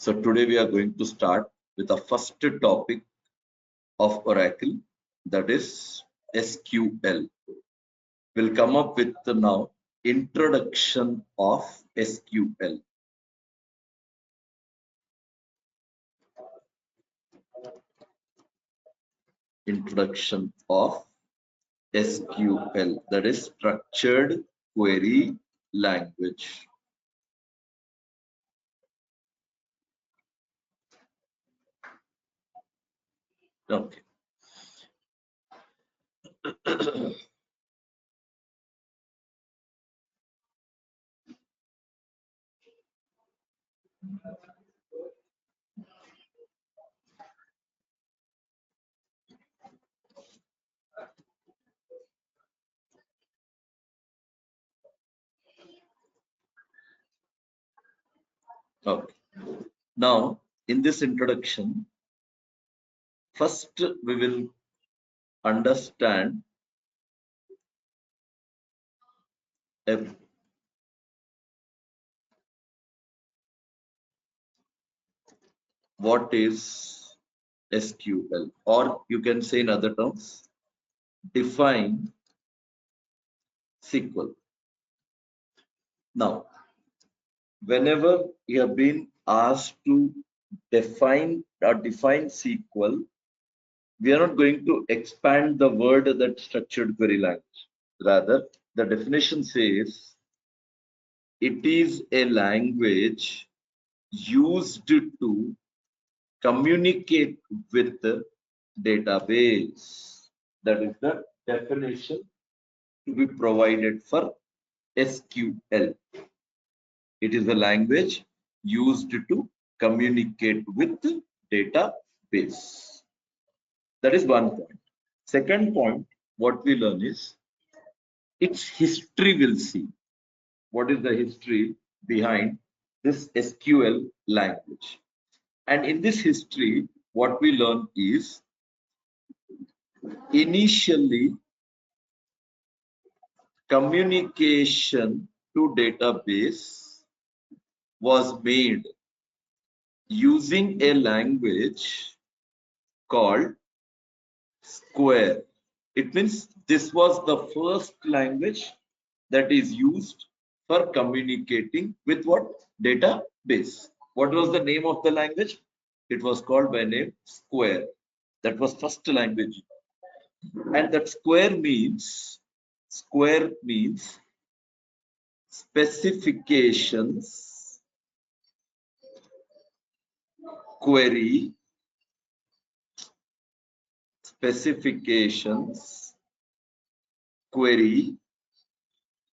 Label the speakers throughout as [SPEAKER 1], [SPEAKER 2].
[SPEAKER 1] So today we are going to start with the first topic of Oracle, that is SQL. We'll come up with the now introduction of SQL. Introduction of SQL, that is structured query language. Okay. Okay. Now, in this introduction, first we will understand what is SQL, or you can say in other terms, define SQL. Now, whenever you have been asked to define SQL, we are not going to expand the word that structured query language. Rather, the definition says it is a language used to communicate with the database. That is the definition to be provided for SQL. It is a language used to communicate with the database. That is one point. Second point, what we learn is its history. We'll see what is the history behind this SQL language. And in this history, what we learn is initially communication to database was made using a language called Square. It means this was the first language that is used for communicating with what? Database. What was the name of the language? It was called by name Square. That was first language. And that square means specifications query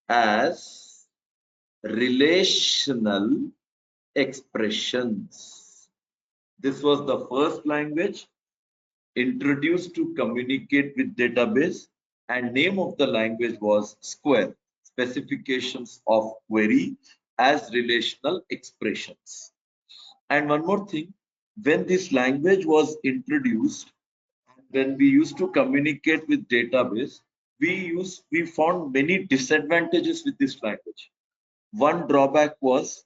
[SPEAKER 1] as relational expressions. This was the first language introduced to communicate with database, and name of the language was Square, specifications of query as relational expressions. And one more thing, when this language was introduced, when we used to communicate with database, we found many disadvantages with this language. One drawback was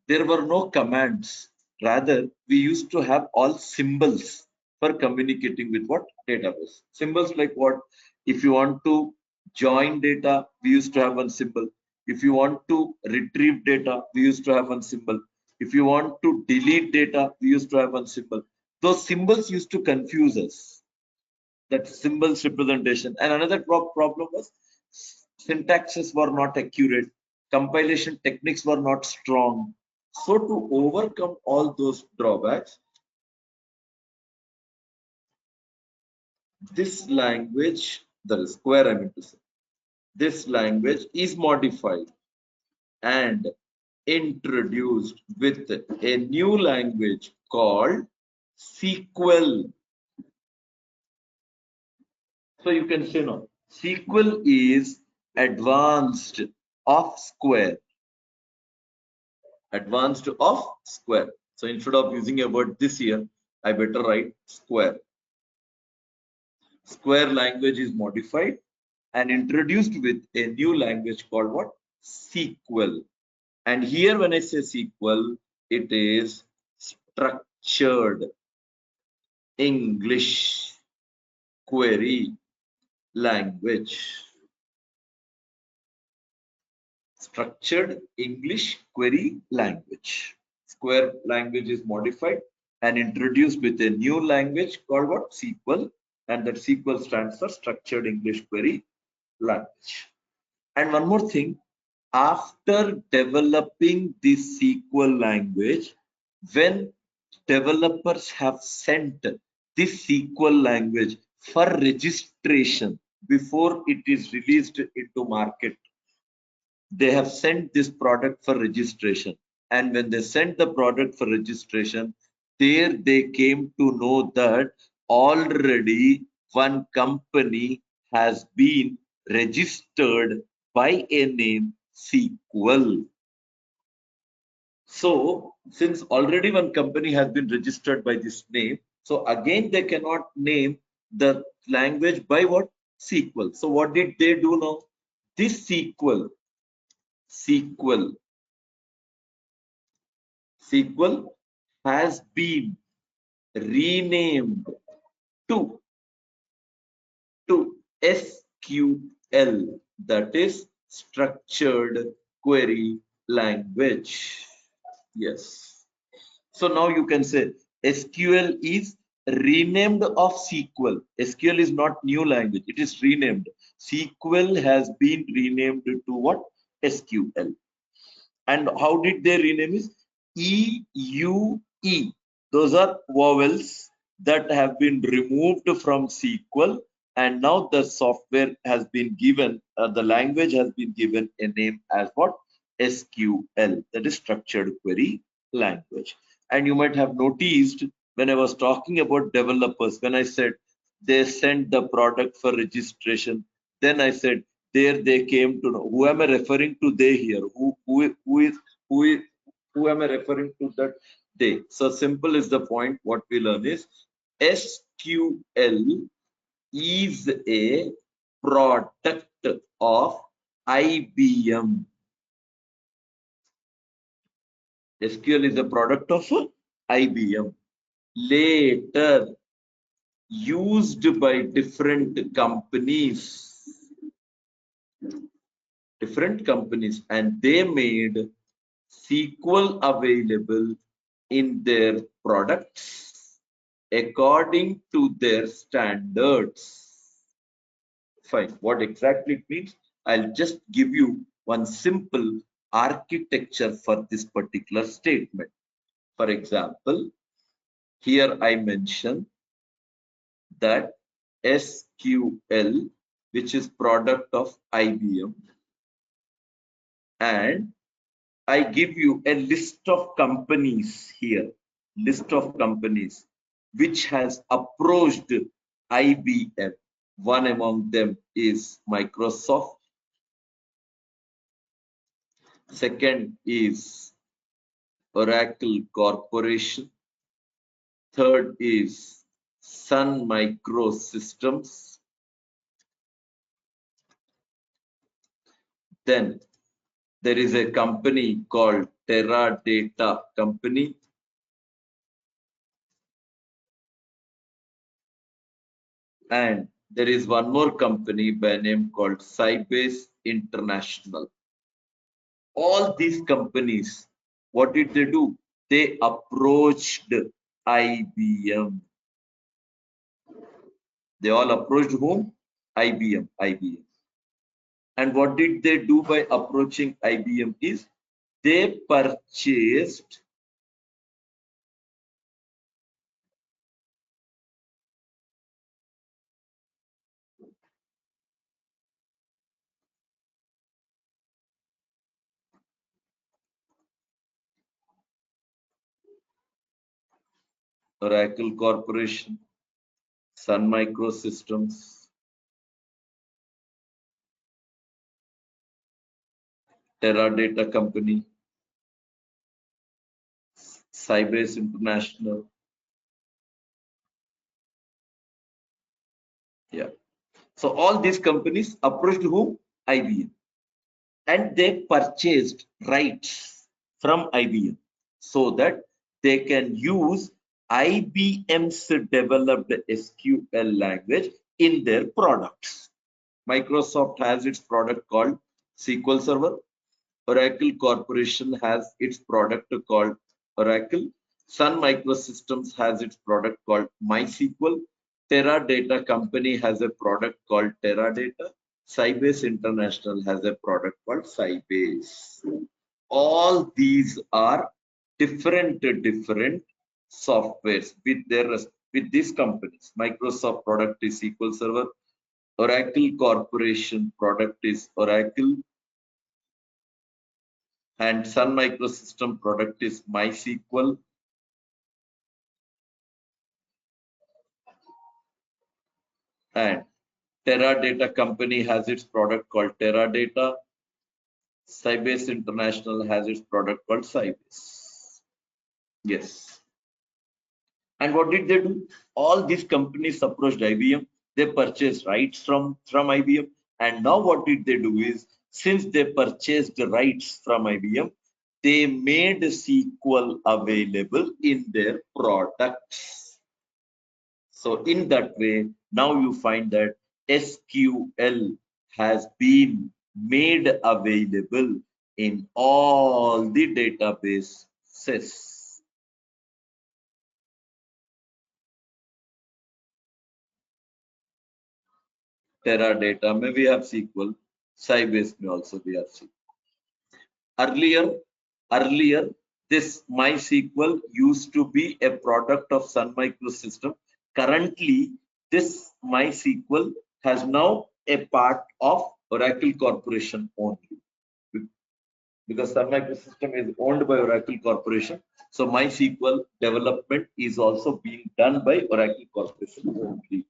[SPEAKER 1] there were no commands. Rather, we used to have all symbols for communicating with what? Database. Symbols like what? If you want to join data, we used to have one symbol. If you want to retrieve data, we used to have one symbol. If you want to delete data, we used to have one symbol. Those symbols used to confuse us. That symbols representation. And another problem was syntaxes were not accurate. Compilation techniques were not strong. So to overcome all those drawbacks, this language, that is Square, I mean to say, this language is modified and introduced with a new language called SQL. So you can say now, SQL is advanced of Square. Advanced of Square. So instead of using a word this here, I better write Square. Square language is modified and introduced with a new language called what? SQL. And here when I say SQL, it is structured English query language. Structured English query language. Square language is modified and introduced with a new language called what? SQL, and that SQL stands for Structured English Query Language. And one more thing, after developing this SQL language, when developers have sent this SQL language for registration before it is released into market, they have sent this product for registration. And when they sent the product for registration, there they came to know that already one company has been registered by a name SQL. So since already one company has been registered by this name, so again they cannot name the language by what? SQL. So what did they do now? This SQL has been renamed to SQL, that is Structured Query Language. Yes. So now you can say SQL is renamed of SQL. SQL is not new language, it is renamed. SQL has been renamed to what? SQL. And how did they rename it? EUE. Those are vowels that have been removed from SQL, and now the software has been given, the language has been given a name as what? SQL, that is Structured Query Language. And you might have noticed when I was talking about developers, when I said they sent the product for registration, then I said there they came to know. Who am I referring to? They here. Who am I referring to? That they. So simple is the point. What we learn is SQL is a product of IBM. SQL is a product of IBM. Later used by different companies, and they made SQL available in their products according to their standards. Fine. What exactly it means? I'll just give you one simple architecture for this particular statement. For example, here I mention that SQL, which is product of IBM, and I give you a list of companies here, which has approached IBM. One among them is Microsoft. Second is Oracle Corporation. Third is Sun Microsystems. Then there is a company called Teradata Company. And there is one more company by name called Sybase International. All these companies, what did they do? They approached IBM. They all approached whom? IBM. And what did they do by approaching IBM is they purchased Oracle Corporation, Sun Microsystems, Teradata Company, Sybase International. Yeah. So all these companies approached whom? IBM. And they purchased rights from IBM so that they can use IBM's developed SQL language in their products. Microsoft has its product called SQL Server. Oracle Corporation has its product called Oracle. Sun Microsystems has its product called MySQL. Teradata Company has a product called Teradata. Sybase International has a product called Sybase. All these are different softwares with these companies. Microsoft product is SQL Server. Oracle Corporation product is Oracle, and Sun Microsystem product is MySQL, and Teradata Company has its product called Teradata. Sybase International has its product called Sybase. Yes. And what did they do? All these companies approached IBM. They purchased rights from IBM. And now what did they do is, since they purchased the rights from IBM, they made SQL available in their products. So in that way, now you find that SQL has been made available in all the databases. Teradata may we have SQL, Sybase may also be have SQL. Earlier, this MySQL used to be a product of Sun Microsystem. Currently, this MySQL has now a part of Oracle Corporation only, because Sun Microsystem is owned by Oracle Corporation. So MySQL development is also being done by Oracle Corporation only.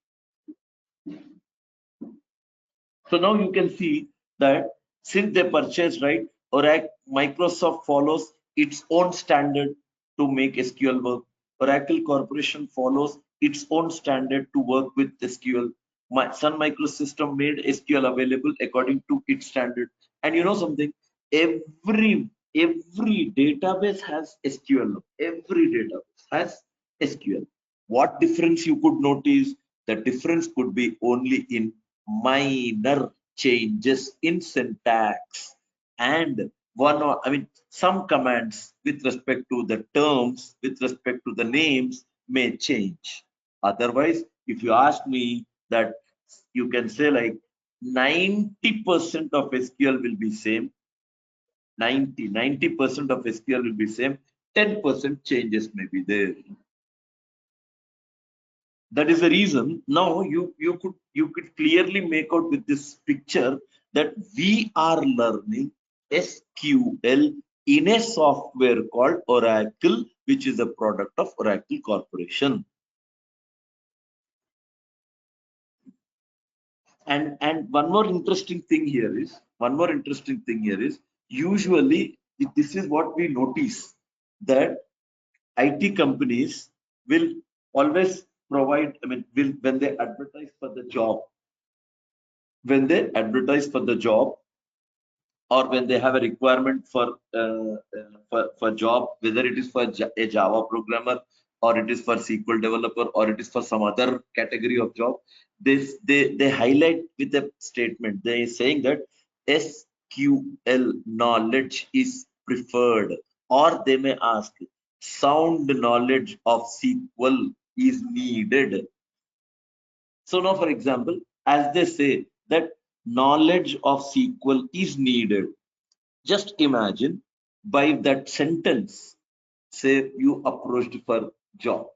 [SPEAKER 1] So now you can see that since they purchased, right, Oracle, Microsoft follows its own standard to make SQL work. Oracle Corporation follows its own standard to work with SQL. Sun Microsystem made SQL available according to its standard. And you know something? Every database has SQL. Every database has SQL. What difference you could notice? The difference could be only in minor changes in syntax, and some commands with respect to the terms, with respect to the names may change. Otherwise, if you ask me, that you can say like 90% of SQL will be same. 90% of SQL will be same. 10% changes may be there. That is the reason now you could clearly make out with this picture that we are learning SQL in a software called Oracle, which is a product of Oracle Corporation. And one more interesting thing here is usually this is what we notice, that IT companies will always provide, when they advertise for the job, or when they have a requirement for job, whether it is for a Java programmer, or it is for SQL developer, or it is for some other category of job, they highlight with a statement. They are saying that SQL knowledge is preferred, or they may ask, sound knowledge of SQL is needed. So now, for example, as they say that knowledge of SQL is needed, just imagine, by that sentence, say you approached for job.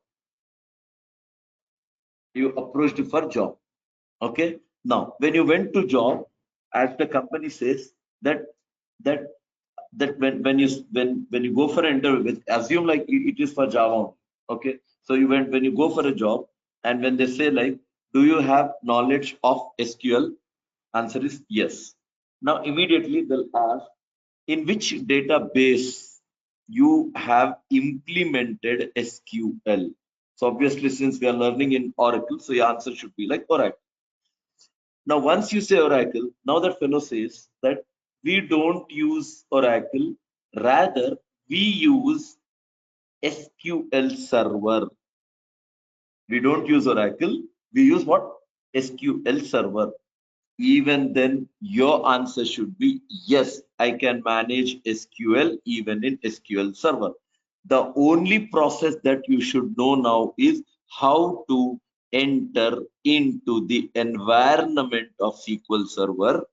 [SPEAKER 1] Okay. Now, when you went to job, as the company says that when you go for an interview, assume like it is for Java. Okay. So when you go for a job, and when they say like, do you have knowledge of SQL? Answer is yes. Now immediately they'll ask, in which database you have implemented SQL. So obviously, since we are learning in Oracle, so your answer should be like Oracle. Now once you say Oracle, now that fellow says that we don't use Oracle, rather we use SQL Server. We don't use Oracle. We use what? SQL Server. Even then, your answer should be yes, I can manage SQL even in SQL Server. The only process that you should know now is how to enter into the environment of SQL Server.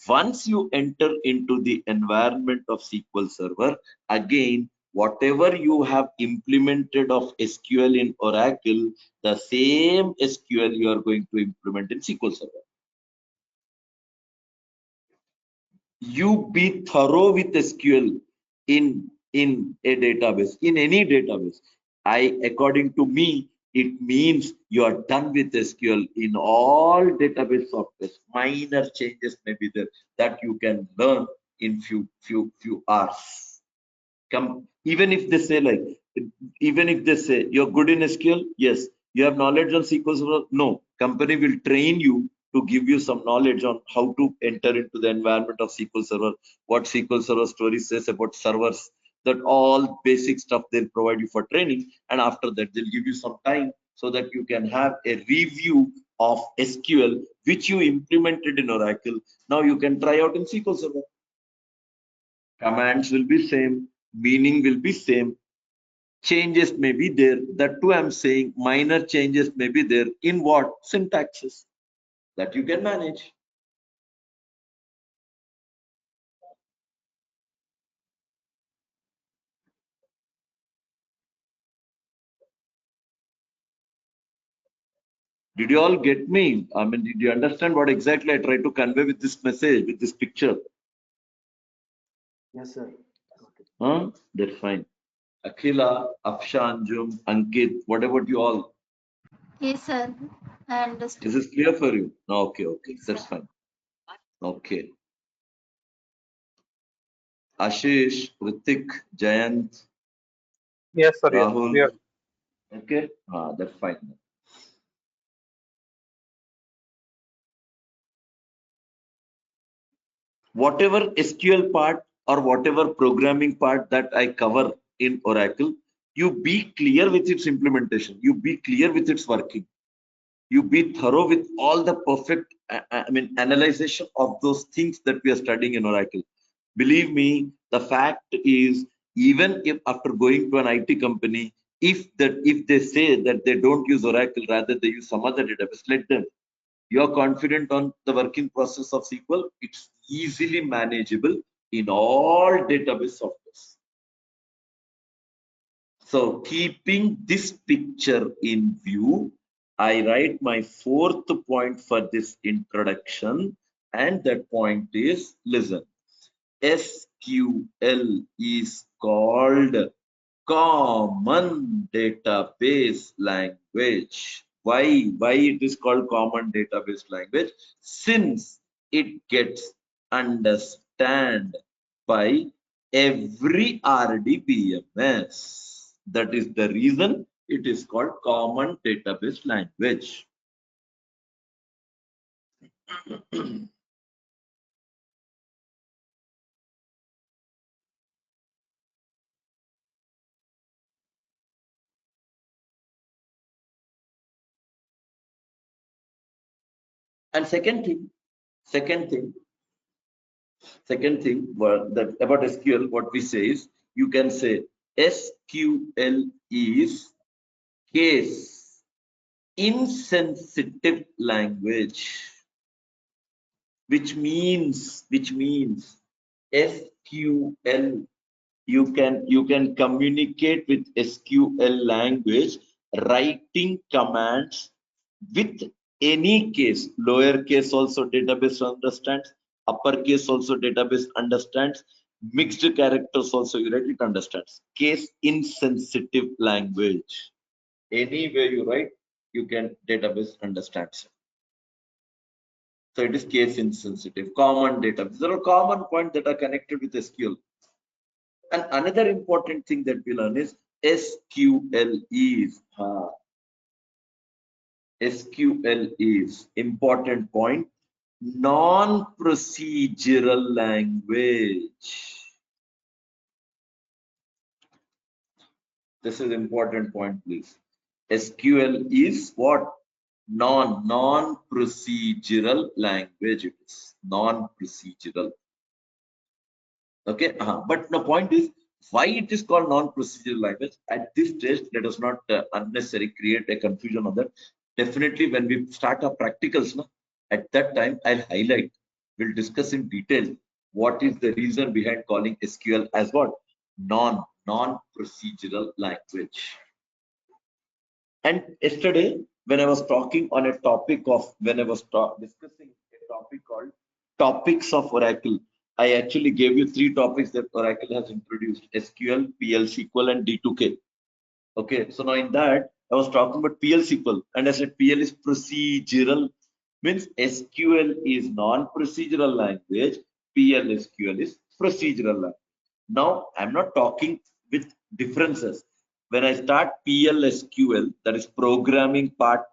[SPEAKER 1] Once you enter into the environment of SQL Server, again, whatever you have implemented of SQL in Oracle, the same SQL you are going to implement in SQL Server. You be thorough with SQL in a database, in any database. According to me, it means you are done with SQL in all database software. Minor changes may be there that you can learn in few hours. Even if they say you're good in SQL, yes. You have knowledge on SQL Server, no. Company will train you to give you some knowledge on how to enter into the environment of SQL Server, what SQL Server story says about servers, that all basic stuff they'll provide you for training, and after that they'll give you some time so that you can have a review of SQL which you implemented in Oracle. Now you can try out in SQL Server. Commands will be same, meaning will be same, changes may be there. That too I'm saying minor changes may be there in what? Syntaxes that you can manage. Did you all get me? I mean, did you understand what exactly I tried to convey with this message, with this picture?
[SPEAKER 2] Yes, sir.
[SPEAKER 1] Huh? That's fine. Akhila, Afshanjum, Ankit, what about you all?
[SPEAKER 3] Yes, sir. I understood.
[SPEAKER 1] Is this clear for you? No, okay,
[SPEAKER 3] Yes,
[SPEAKER 1] that's
[SPEAKER 3] sir.
[SPEAKER 1] fine. Okay. Ashish, Ritik, Jayant,
[SPEAKER 4] Yes, sir. Yes, we
[SPEAKER 1] Rahul.
[SPEAKER 4] are.
[SPEAKER 1] Okay, that's fine. Whatever SQL part or whatever programming part that I cover in Oracle, you be clear with its implementation. You be clear with its working. You be thorough with all the perfect, analyzation of those things that we are studying in Oracle. Believe me, the fact is, even if after going to an IT company, if they say that they don't use Oracle, rather they use some other database, let them. You're confident on the working process of SQL, it's easily manageable in all database softwares. So keeping this picture in view, I write my fourth point for this introduction, and that point is, listen, SQL is called common database language. Why it is called common database language? Since it gets understand by every RDBMS. That is the reason it is called common database language. And second thing, that about SQL, what we say is, you can say SQL is case insensitive language, which means SQL, you can communicate with SQL language writing commands with any case. Lowercase also database understands, uppercase also database understands, mixed characters also it understands. Case insensitive language. Any way you write, you can database understands. So it is case insensitive. Common database. There are common points that are connected with SQL. And another important thing that we learn is SQL is important point, non-procedural language. This is important point, please. SQL is what? Non-procedural language. It is non-procedural. Okay, but the point is why it is called non-procedural language. At this stage, let us not unnecessarily create a confusion on that. Definitely, when we start our practicals, no, at that time I'll highlight. We'll discuss in detail what is the reason behind calling SQL as what non-procedural language. And yesterday, when I was talking on a topic of when I was discussing a topic called topics of Oracle, I actually gave you 3 topics that Oracle has introduced: SQL, PL, SQL, and D2K. Okay, so now in that I was talking about PL SQL, and I said PL is procedural, means SQL is non-procedural language, PL SQL is procedural language. Now I'm not talking with differences. When I start PL SQL, that is programming part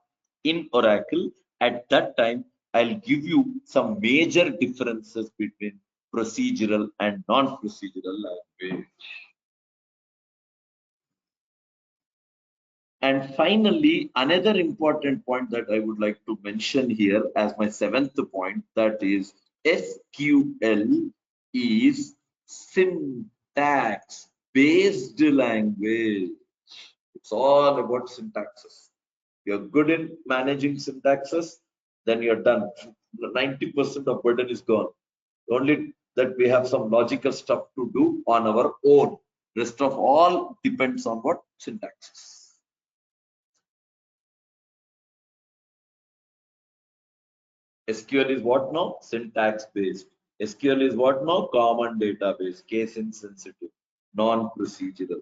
[SPEAKER 1] in Oracle, at that time I'll give you some major differences between procedural and non-procedural language. And finally, another important point that I would like to mention here as my 7th point, that is SQL is syntax based language. It's all about syntaxes. You're good in managing syntaxes, then you're done. 90% of burden is gone. Only that we have some logical stuff to do on our own. Rest of all depends on what? Syntaxes. SQL is what now? Syntax based. SQL is what now? Common database, case insensitive, non-procedural.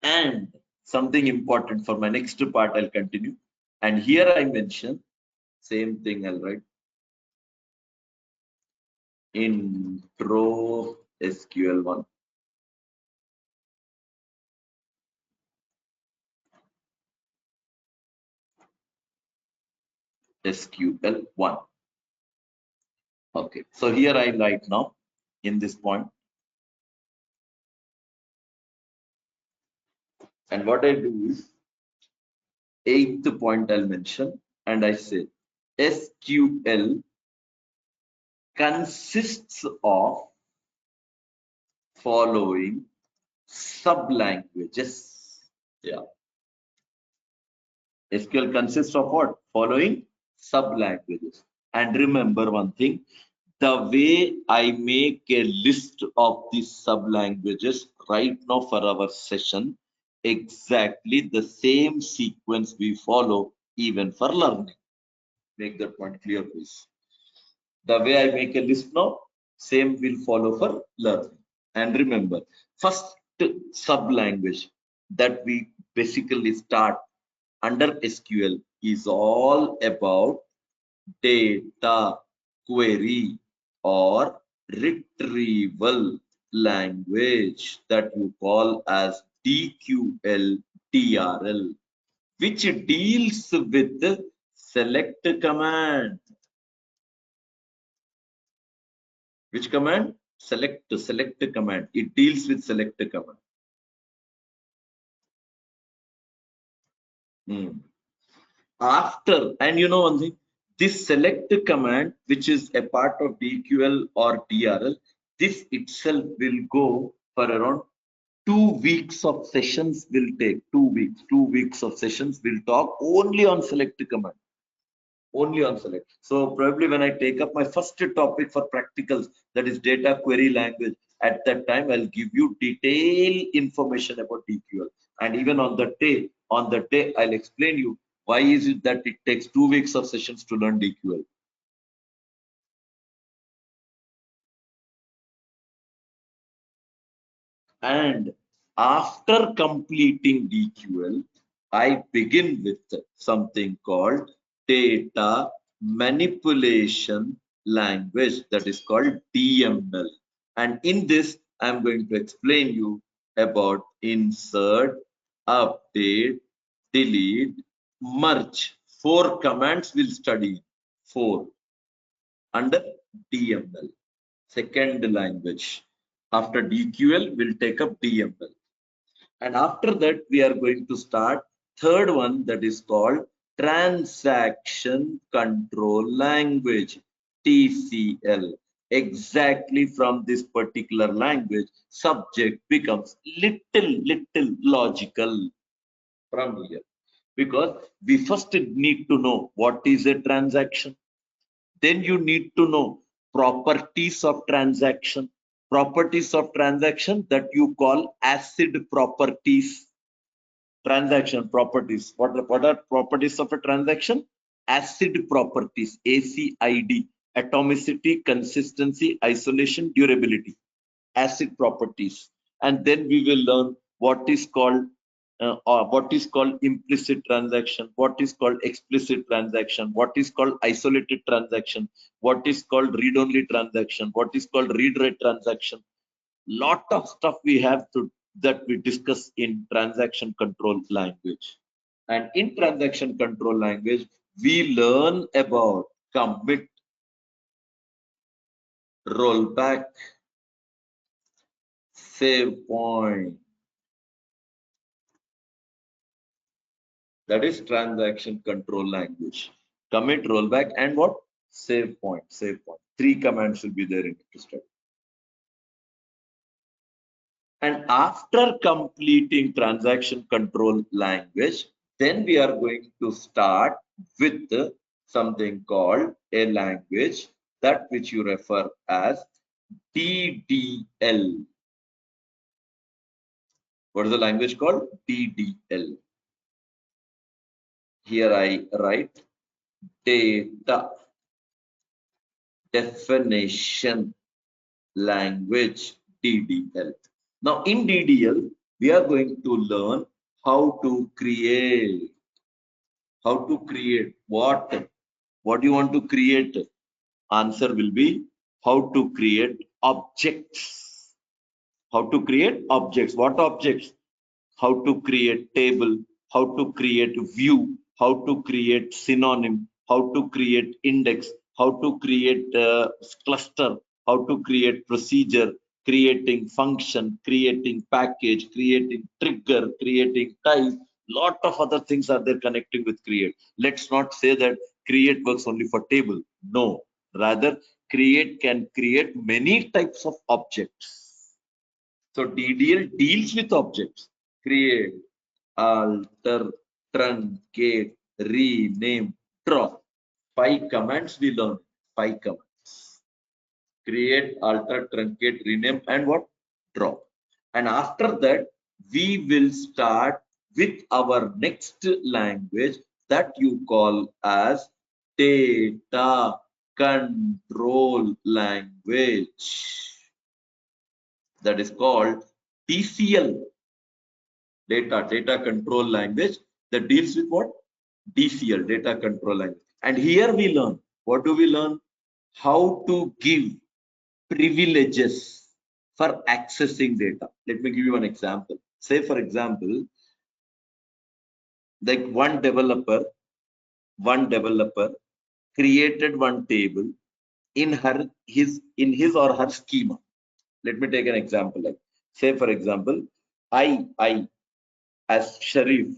[SPEAKER 1] And something important for my next part, I'll continue. And here I mention same thing, I'll write intro SQL1. SQL1. Okay, so here I write now in this point. And what I do is 8th point I'll mention, and I say SQL consists of following sub languages. Yeah. SQL consists of what? Following sub languages. And remember one thing, the way I make a list of these sub languages right now for our session, exactly the same sequence we follow even for learning. Make that point clear, please. The way I make a list now, same will follow for learning. And remember, first sub language that we basically start under SQL is all about data query or retrieval language that you call as DQL, DRL, which deals with select command. Which command? Select command. It deals with select command. After, and you know one thing, this select command, which is a part of DQL or DRL, this itself will go for around 2 weeks of sessions will take 2 weeks of sessions will talk only on select command. Only on select. So probably when I take up my first topic for practicals, that is data query language, at that time I'll give you detailed information about DQL. And even on the day I'll explain you why is it that it takes 2 weeks of sessions to learn DQL. And after completing DQL, I begin with something called data manipulation language, that is called DML. And in this, I'm going to explain you about insert, update, delete, merge. 4 commands we'll study. 4 under DML. Second language. After DQL, we'll take up DML. And after that, we are going to start third one, that is called Transaction Control Language, TCL. Exactly from this particular language, subject becomes little logical from here. Because we first need to know what is a transaction. Then you need to know properties of transaction. Properties of transaction that you call acid properties. Transaction properties. What are properties of a transaction? Acid properties, ACID, atomicity, consistency, isolation, durability, acid properties. And then we will learn what is called implicit transaction, what is called explicit transaction, what is called isolated transaction, what is called read-only transaction, what is called read-write transaction. Lot of stuff we have to that we discuss in transaction control language. And in transaction control language, we learn about commit, rollback, save point. That is transaction control language. Commit, rollback, and what? Save point. Save point. 3 commands will be there in the study. And after completing transaction control language, then we are going to start with something called a language, that which you refer as DDL. What is the language called? DDL. Here I write data definition language, DDL. Now in DDL, we are going to learn how to create. How to create what? What do you want to create? Answer will be how to create objects. How to create objects. What objects? How to create table, how to create view, how to create synonym, how to create index, how to create cluster, how to create procedure, creating function, creating package, creating trigger, creating type. Lot of other things are there connecting with create. Let's not say that create works only for table. No, rather create can create many types of objects. So DDL deals with objects. Create, alter, truncate, rename, drop. 5 commands we learn. 5 commands. Create, alter, truncate, rename, and what? Drop. And after that, we will start with our next language that you call as data control language. That is called TCL, data control language, that deals with what? DCL, data control language. And here we learn, what do we learn? How to give privileges for accessing data. Let me give you an example. Say for example, like one developer created one table in his or her schema. Let me take an example. Like say for example, I as Shareef,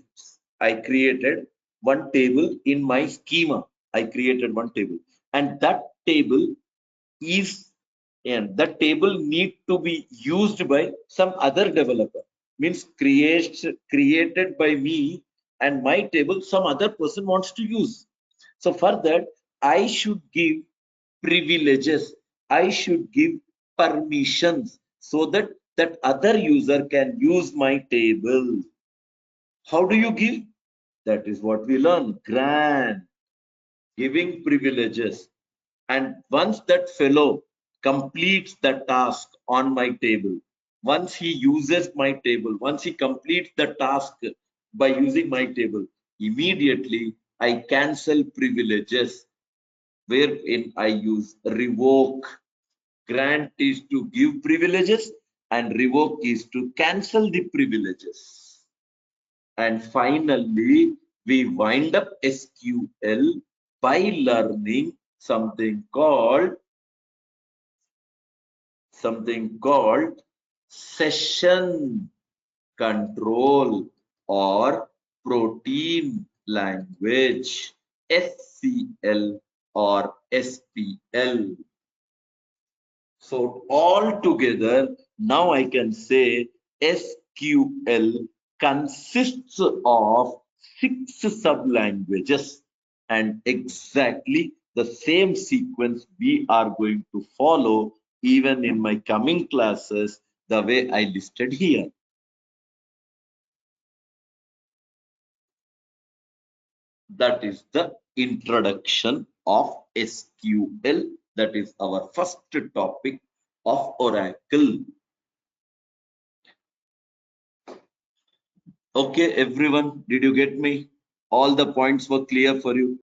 [SPEAKER 1] I created one table in my schema. I created one table, and that table is, and that table need to be used by some other developer. Means created by me, and my table some other person wants to use. So for that, I should give privileges. I should give permissions so that that other user can use my table. How do you give? That is what we learn. Grant, giving privileges. And once that fellow completes the task on my table, once he uses my table, once he completes the task by using my table, immediately I cancel privileges, wherein I use revoke. Grant is to give privileges and revoke is to cancel the privileges. And finally, we wind up SQL by learning something called something called session control or protein language, SCL or SPL. So all together, now I can say SQL consists of 6 sub-languages, and exactly the same sequence we are going to follow even in my coming classes, the way I listed here. That is the introduction of SQL. That is our first topic of Oracle. Okay, everyone, did you get me? All the points were clear for you?